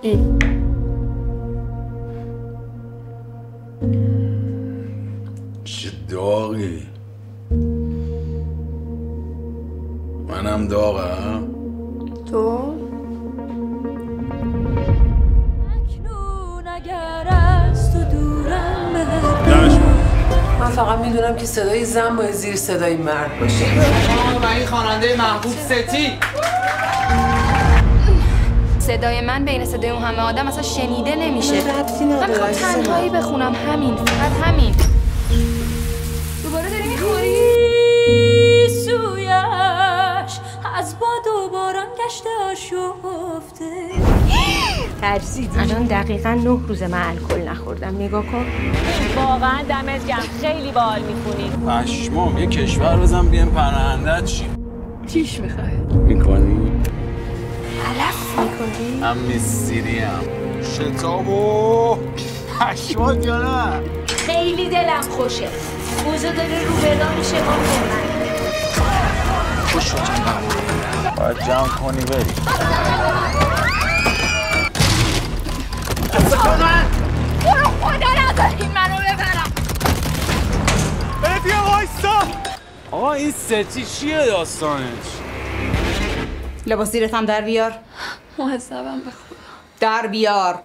چه داغی. منم داغم. تو؟ من فقط میدونم که صدای زن باید زیر صدای مرد باشه. و این خواننده محبوب ستی. صدای من بین صدای اون همه آدم اصلا شنیده نمیشه. من میخوام تنهایی بخونم، همین، فقط همین. دوباره داری میخوری؟ سویش از باد و باران گشته آشفته. ترسیدی؟ الان دقیقاً 9 روز من الکل نخوردم. نگاه کن. واقعا دمت گرم، خیلی باحال می‌خونی. پشمام یه کشور بزن بیام پناهنده‌ت شیم. چیش میخوای؟ میکنی؟ علف میکنی؟ هم میستیریم شتابو پشمات یا نه؟ خیلی دلم خوشه. موزه داره رو بلا میشه با من. خوش شد جمع باید جمع کنی بری. برو خدا نداری منو ببرم. بیا وایستا. آقا این ستی چیه داستانش؟ لباس زیرت هم در بیار. محسبم به خدا. در بیار.